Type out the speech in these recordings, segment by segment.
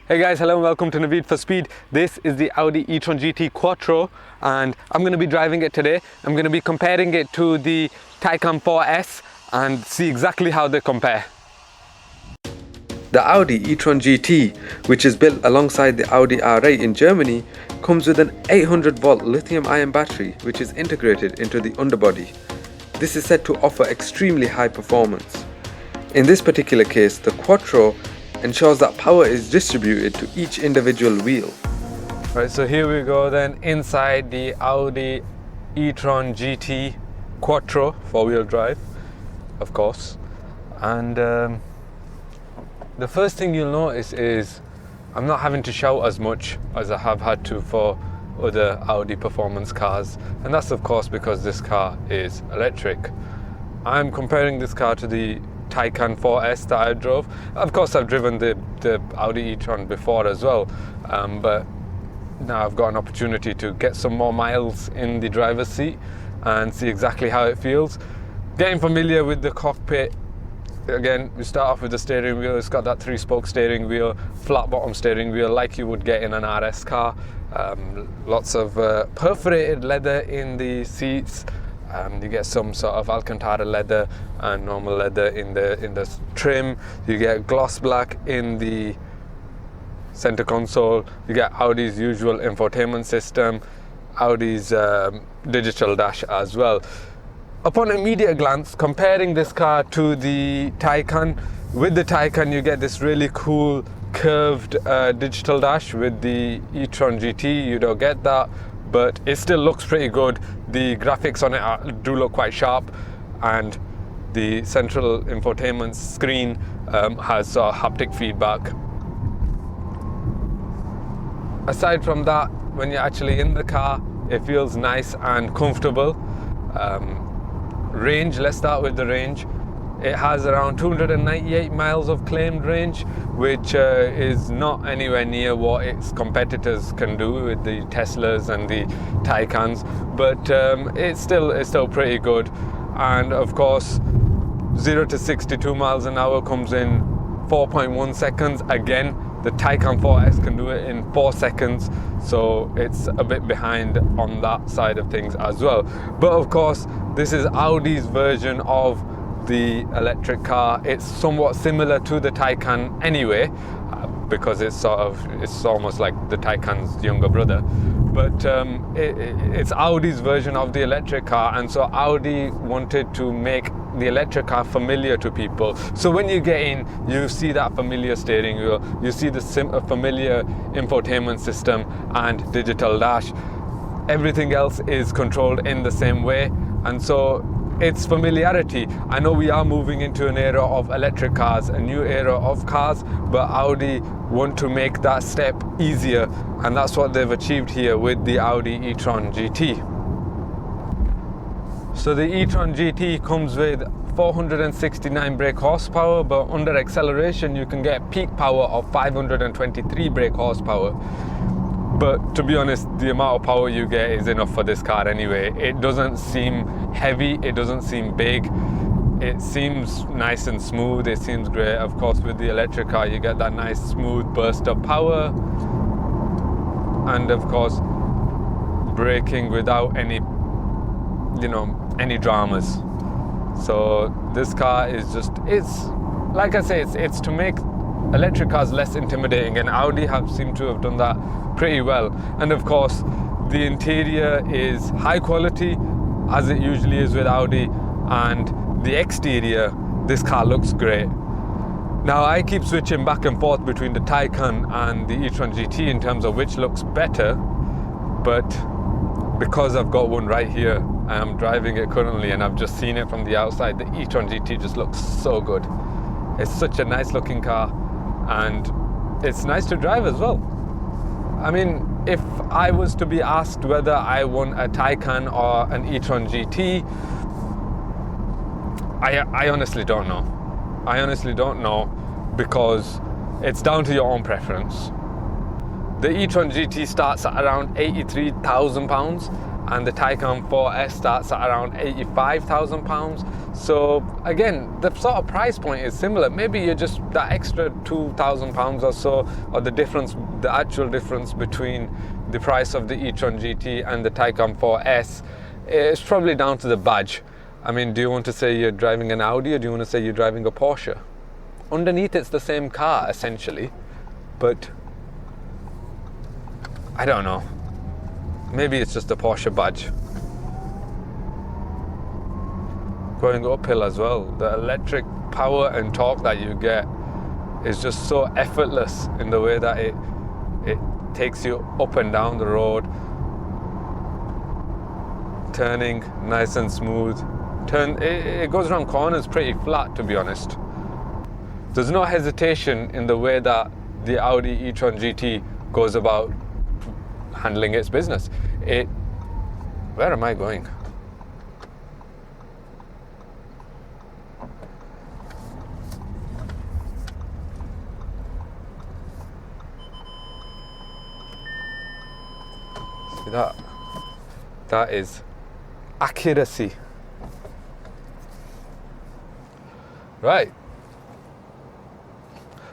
Hey guys, hello and welcome to Naveed for Speed. This is the Audi E-Tron GT Quattro and I'm going to be driving it today. I'm going to be comparing it to the Taycan 4S and see exactly how they compare. The Audi E-Tron GT, which is built alongside the Audi R8 in Germany, comes with an 800-volt lithium-ion battery which is integrated into the underbody. This is said to offer extremely high performance. In this particular case, the Quattro ensures that power is distributed to each individual wheel. Right, so here we go then inside the Audi E-Tron GT Quattro, four-wheel drive, of course. And the first thing you'll notice is I'm not having to shout as much as I have had to for other Audi performance cars. And that's of course because this car is electric. I'm comparing this car to the Taycan 4S that I drove. Of course I've driven the Audi e-tron before as well, but now I've got an opportunity to get some more miles in the driver's seat and see exactly how it feels. Getting familiar with the cockpit. Again, we start off with the steering wheel. It's got that 3-spoke steering wheel, flat bottom steering wheel like you would get in an RS car. Lots of perforated leather in the seats. You get some sort of Alcantara leather and normal leather in the trim. You get gloss black in the center console. You get Audi's usual infotainment system, Audi's digital dash as well. Upon immediate glance, comparing this car to the Taycan, with the Taycan you get this really cool curved digital dash. With the E-Tron GT you don't get that, but it still looks pretty good. The graphics on it do look quite sharp, and the central infotainment screen has haptic feedback. Aside from that, when you're actually in the car, it feels nice and comfortable. Range, let's start with the range. It has around 298 miles of claimed range, which is not anywhere near what its competitors can do with the Teslas and the Taycans, but it's still pretty good. And of course, 0 to 62 miles an hour comes in 4.1 seconds. Again, the Taycan 4S can do it in 4 seconds, so it's a bit behind on that side of things as well. But of course, this is Audi's version of the electric car. It's somewhat similar to the Taycan anyway, because it's almost like the Taycan's younger brother. But it's Audi's version of the electric car, and so Audi wanted to make the electric car familiar to people. So when you get in, you see that familiar steering wheel, you see the familiar infotainment system and digital dash. Everything else is controlled in the same way, and so it's familiarity. I know we are moving into an era of electric cars, a new era of cars, but Audi want to make that step easier, and that's what they've achieved here with the Audi E-Tron GT. So the E-Tron GT comes with 469 brake horsepower, but under acceleration you can get peak power of 523 brake horsepower. But to be honest, the amount of power you get is enough for this car anyway. It doesn't seem heavy, it doesn't seem big, it seems nice and smooth, it seems great. Of course, with the electric car you get that nice smooth burst of power, and of course braking without any dramas. So this car is just, it's like I say, it's to make electric cars less intimidating, and Audi seem to have done that pretty well. And of course the interior is high quality, as it usually is with Audi, and the exterior, this car looks great. Now I keep switching back and forth between the Taycan and the E-Tron GT in terms of which looks better, but because I've got one right here, I am driving it currently and I've just seen it from the outside, the E-Tron GT just looks so good. It's such a nice looking car, and it's nice to drive as well. I mean, if I was to be asked whether I want a Taycan or an E-Tron GT, I honestly don't know. I honestly don't know, because it's down to your own preference. The E-Tron GT starts at around £83,000, and the Taycan 4S starts at around £85,000. So again, the sort of price point is similar. Maybe you're just that extra £2,000 or so, or the actual difference between the price of the E-Tron GT and the Taycan 4S. It's probably down to the badge. I mean, do you want to say you're driving an Audi, or do you want to say you're driving a Porsche? Underneath it's the same car essentially, but I don't know. Maybe it's just a Porsche badge. Going uphill as well, the electric power and torque that you get is just so effortless in the way that it takes you up and down the road, turning nice and smooth. It goes around corners pretty flat, to be honest. There's no hesitation in the way that the Audi E-Tron GT goes about handling its business. Where am I going? See that? That is accuracy.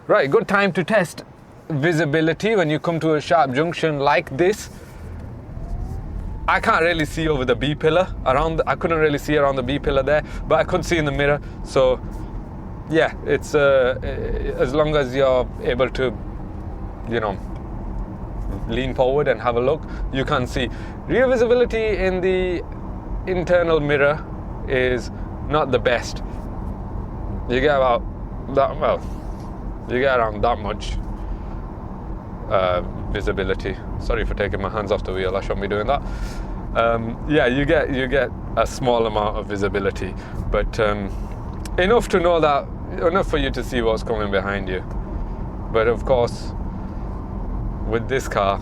Right, good time to test visibility when you come to a sharp junction like this. I can't really see over the B pillar I couldn't really see around the B pillar there, but I could see in the mirror. So yeah, it's as long as you're able to, lean forward and have a look, you can see. Rear visibility in the internal mirror is not the best. You get about that, you get around that much visibility. Sorry for taking my hands off the wheel, I shouldn't be doing that. Yeah, you get a small amount of visibility, but enough for you to see what's coming behind you. But of course, with this car,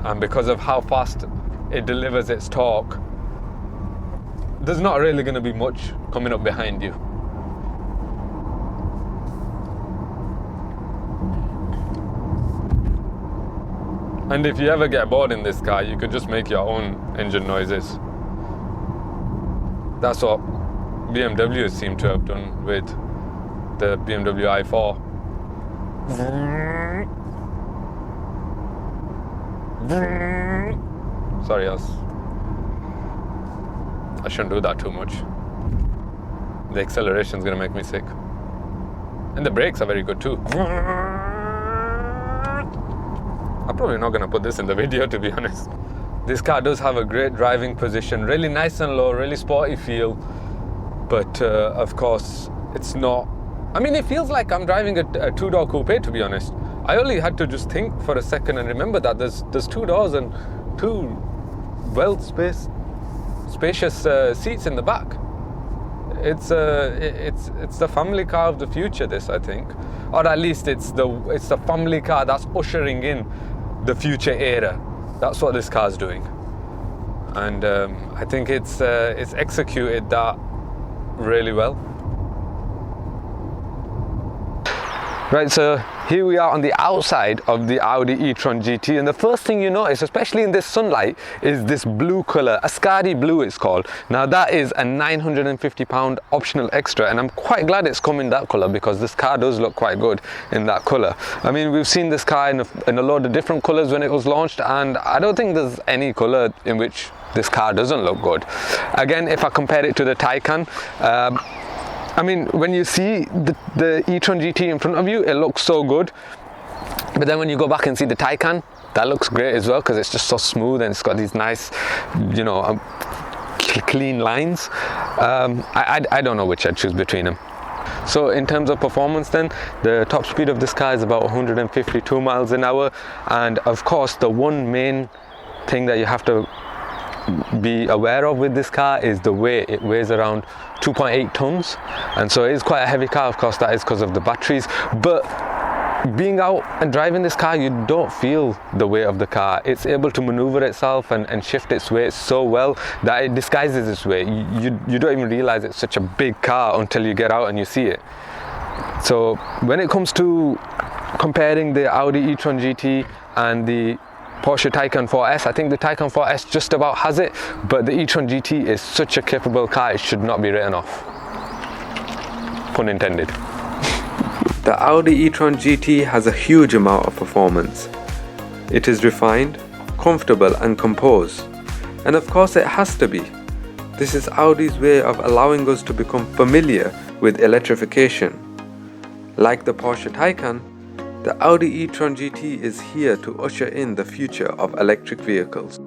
and because of how fast it delivers its torque, there's not really going to be much coming up behind you. And if you ever get bored in this car, you could just make your own engine noises. That's what BMW seem to have done with the BMW i4. Sorry, I shouldn't do that too much. The acceleration is going to make me sick. And the brakes are very good too. I'm probably not going to put this in the video, to be honest. This car does have a great driving position, really nice and low, really sporty feel, but of course it's not. I mean, it feels like I'm driving a two-door coupe, to be honest. I only had to just think for a second and remember that there's two doors and two spacious seats in the back. It's the family car of the future, this, I think, or at least it's the family car that's ushering in the future era. That's what this car's doing, and I think it's executed that really well. Right, so here we are on the outside of the Audi E-Tron GT, and the first thing you notice, especially in this sunlight, is this blue colour, Ascari blue it's called. Now that is a £950 optional extra, and I'm quite glad it's come in that colour because this car does look quite good in that colour. I mean, we've seen this car in a load of different colours when it was launched, and I don't think there's any colour in which this car doesn't look good. Again, if I compare it to the Taycan, I mean, when you see the E-Tron GT in front of you, it looks so good. But then when you go back and see the Taycan, that looks great as well because it's just so smooth and it's got these nice, clean lines. I don't know which I'd choose between them. So in terms of performance then, the top speed of this car is about 152 miles an hour. And of course, the one main thing that you have to be aware of with this car is the weight. It weighs around 2.8 tons, and so it is quite a heavy car. Of course, that is because of the batteries, but being out and driving this car, you don't feel the weight of the car. It's able to maneuver itself and shift its weight so well that it disguises its weight. You don't even realize it's such a big car until you get out and you see it. So when it comes to comparing the Audi E-Tron GT and the Porsche Taycan 4S. I think the Taycan 4S just about has it, but the E-Tron GT is such a capable car, it should not be written off. Pun intended. The Audi E-Tron GT has a huge amount of performance. It is refined, comfortable and composed. And of course it has to be. This is Audi's way of allowing us to become familiar with electrification. Like the Porsche Taycan, the Audi E-Tron GT is here to usher in the future of electric vehicles.